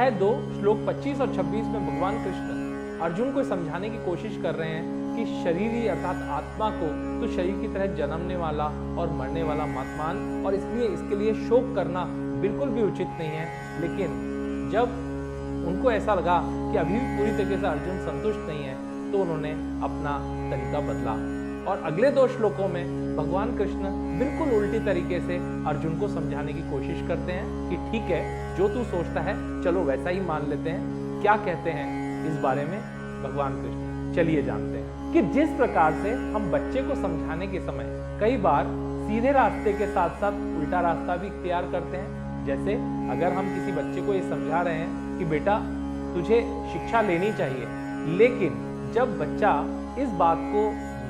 अध्याय 2 श्लोक 25 और 26 में भगवान कृष्ण अर्जुन को समझाने की कोशिश कर रहे हैं कि शरीरी अर्थात आत्मा को तो शरीर की तरह जन्मने वाला और मरने वाला मत मान, और इसलिए इसके लिए शोक करना बिल्कुल भी उचित नहीं है। लेकिन जब उनको ऐसा लगा कि अभी भी पूरी तरीके से अर्जुन संतुष्ट नहीं है, तो उन्होंने अपना तरीका बदला और अगले 2 श्लोकों में भगवान कृष्ण बिल्कुल उल्टी तरीके से अर्जुन को समझाने की कोशिश करते हैं कि ठीक है, जो तू सोचता है चलो वैसा ही मान लेते हैं। क्या कहते हैं इस बारे में भगवान कृष्ण, चलिए जानते हैं कि जिस प्रकार से हम बच्चे को समझाने के समय कई बार सीधे रास्ते के साथ साथ उल्टा रास्ता भी इख्तियार करते हैं। जैसे अगर हम किसी बच्चे को ये समझा रहे हैं कि बेटा तुझे शिक्षा लेनी चाहिए, लेकिन जब बच्चा इस बात को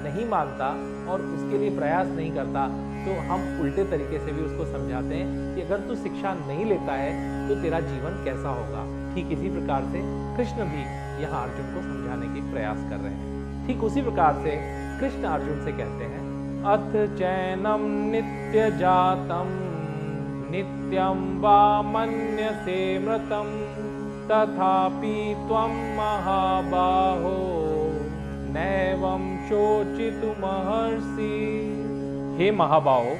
नहीं मानता और उसके लिए प्रयास नहीं करता, तो हम उल्टे तरीके से भी उसको समझाते हैं कि अगर तू शिक्षा नहीं लेता है तो तेरा जीवन कैसा होगा। ठीक इसी प्रकार से कृष्ण भी यहाँ अर्जुन को समझाने के प्रयास कर रहे हैं। ठीक उसी प्रकार से कृष्ण अर्जुन से कहते हैं, अथ चैनम नित्य जातम नित्यम वा मन्यसे मृतम तथापि त्वं महाबाहो नैवं शोचितुमर्हसि। हे महाबाहो,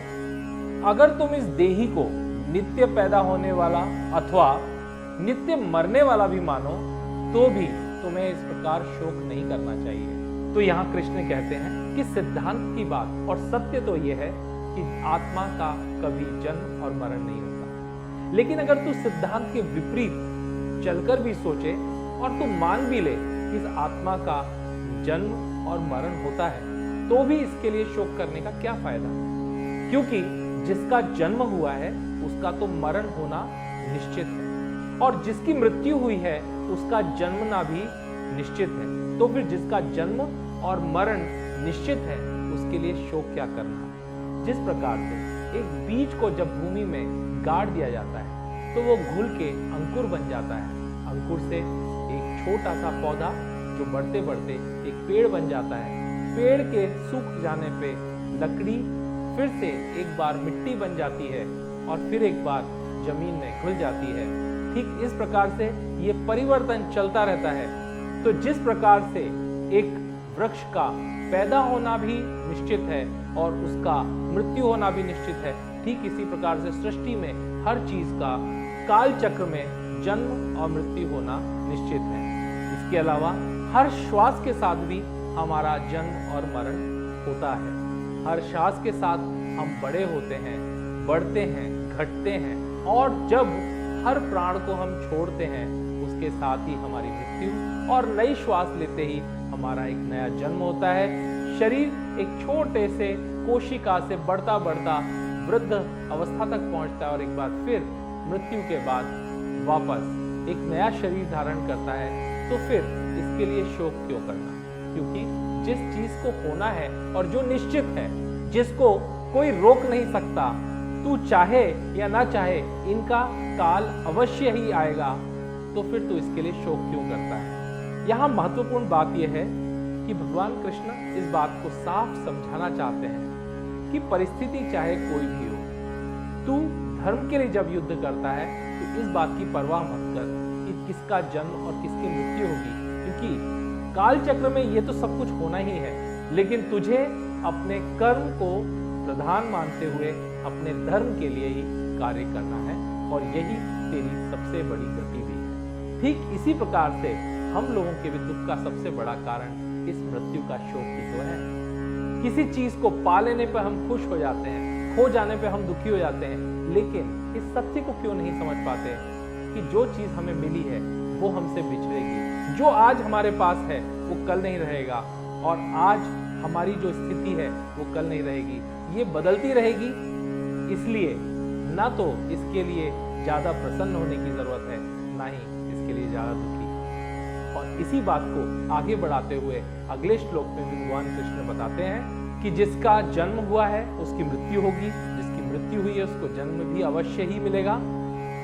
अगर तुम इस देही को नित्य पैदा होने वाला अथवा नित्य मरने वाला भी मानो, तो भी तुम्हें इस प्रकार शोक नहीं करना चाहिए। तो यहाँ कृष्ण कहते हैं कि सिद्धांत की बात और सत्य तो यह है कि आत्मा का कभी जन्म और मरण नहीं होता। लेकिन अगर तू सिद्धांत के विपरीत चलकर भी सोचे और तू मान भी ले कि इस आत्मा का जन्म और मरण होता है, तो भी इसके लिए शोक करने का क्या फायदा? क्योंकि जिसका जन्म हुआ है उसका तो मरण होना निश्चित है, और जिसकी मृत्यु हुई है उसका जन्मना भी निश्चित है। तो फिर जिसका जन्म और मरण निश्चित है उसके लिए शोक क्या करना? जिस प्रकार से एक बीज को जब भूमि में गाड़ दिया जाता है तो वो घुल के अंकुर बन जाता है। अंकुर से एक छोटा सा पौधा जो बढ़ते बढ़ते एक पेड़ बन जाता है। पेड़ के सूख जाने पे लकड़ी फिर से एक बार मिट्टी बन जाती है और फिर एक बार जमीन में घुल जाती है। ठीक इस प्रकार से ये परिवर्तन चलता रहता है। तो जिस प्रकार से एक वृक्ष का पैदा होना भी निश्चित है और उसका मृत्यु होना भी निश्चित है, ठीक इसी प्रकार से सृष्टि में हर चीज का काल चक्र में जन्म और मृत्यु होना निश्चित है। इसके अलावा हर श्वास के साथ भी हमारा जन्म और मरण होता है। हर श्वास के साथ हम बड़े होते हैं, बढ़ते हैं, घटते हैं, और जब हर प्राण को हम छोड़ते हैं उसके साथ ही हमारी मृत्यु और नई श्वास लेते ही हमारा एक नया जन्म होता है। शरीर एक छोटे से कोशिका से बढ़ता बढ़ता वृद्ध अवस्था तक पहुंचता है और एक बार फिर मृत्यु के बाद वापस एक नया शरीर धारण करता है। तो फिर इसके लिए शोक क्यों करना? क्योंकि जिस चीज को होना है और जो निश्चित है, जिसको कोई रोक नहीं सकता, तू चाहे या ना चाहे इनका काल अवश्य ही आएगा, तो फिर तू इसके लिए शोक क्यों करता है? यहाँ महत्वपूर्ण बात यह है कि भगवान कृष्ण इस बात को साफ समझाना चाहते हैं कि परिस्थिति चाहे कोई भी हो, तू धर्म के लिए जब युद्ध करता है तो इस बात की परवाह मत कर कि किसका जन्म और किसकी मृत्यु होगी, क्योंकि काल चक्र में ये तो सब कुछ होना ही है। लेकिन तुझे अपने कर्म को प्रधान मानते हुए अपने धर्म के लिए ही कार्य करना है, और यही तेरी सबसे बड़ी गति भी है। ठीक इसी प्रकार से हम लोगों के भी दुख का सबसे बड़ा कारण इस मृत्यु का शोक ही तो है। किसी चीज को पा लेने पर हम खुश हो जाते हैं, खो जाने पर हम दुखी हो जाते हैं, लेकिन इस सत्य को क्यों नहीं समझ पाते कि जो चीज हमें मिली है वो हमसे बिछड़ेगी। जो आज हमारे पास है वो कल नहीं रहेगा, और आज हमारी जो स्थिति है वो कल नहीं रहेगी, ये बदलती रहेगी। इसलिए ना तो इसके लिए ज्यादा प्रसन्न होने की जरूरत है, ना ही इसके लिए ज्यादा दुखी। और इसी बात को आगे बढ़ाते हुए अगले श्लोक में भगवान कृष्ण बताते हैं कि जिसका जन्म हुआ है उसकी मृत्यु होगी, जिसकी मृत्यु हुई है उसको जन्म भी अवश्य ही मिलेगा।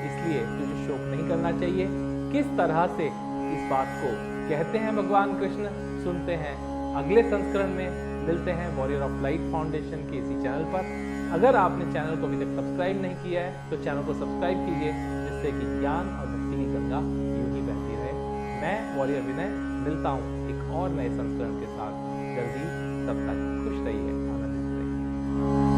इसलिए तुझे शोक नहीं करना चाहिए। किस तरह से इस बात को कहते हैं भगवान कृष्ण, सुनते हैं अगले संस्करण में। मिलते हैं वॉरियर ऑफ लाइट फाउंडेशन के इसी चैनल पर। अगर आपने चैनल को अभी तक सब्सक्राइब नहीं किया है तो चैनल को सब्सक्राइब कीजिए, जिससे कि ज्ञान और आपकी ही गंगा यूं ही बहती रहे। मैं वॉरियर विनय मिलता हूँ एक और नए संस्करण के साथ जल्दी। तब तक खुश रहिए, आनंदित रहिए।